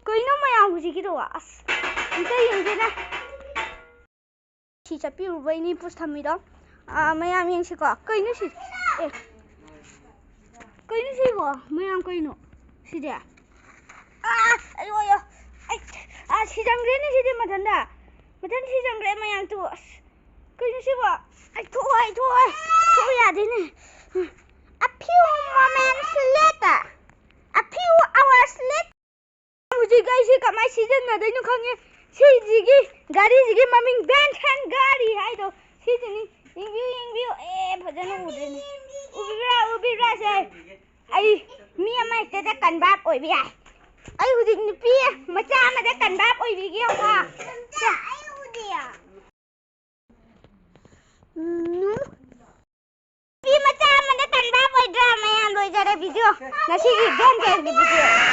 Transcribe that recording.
Kayno mayam hujiki do as. Ita yengena. Si chapi ubai ni pus thamiro. Mayam yengsi ko. Kayno si. Kayno si ko. Mayam kayno. Si dia. Ayo ayo. Si jangre ni si dia matanda. Matan si jangre mayam tu. Kayno si ko. Thôi ya đi nè. A few moments later. A few hours later. मुझे कैसे कमाई season ना देनु खांगे सी जिगी गाड़ी जिगी mummy Benton गाड़ी है तो season इंग्यू ए भजन उदे ने उबिरा से आई मी अमा एकते कनबाप ओइबि आइ आई हुजिक निपी मचा मा दे कनबाप ओइबि गे हा आई उदिया पी मचा मा दे कनबाप ओइ ड्रामा या लोइ जरे भिडियो नसी गी गेम के भिडियो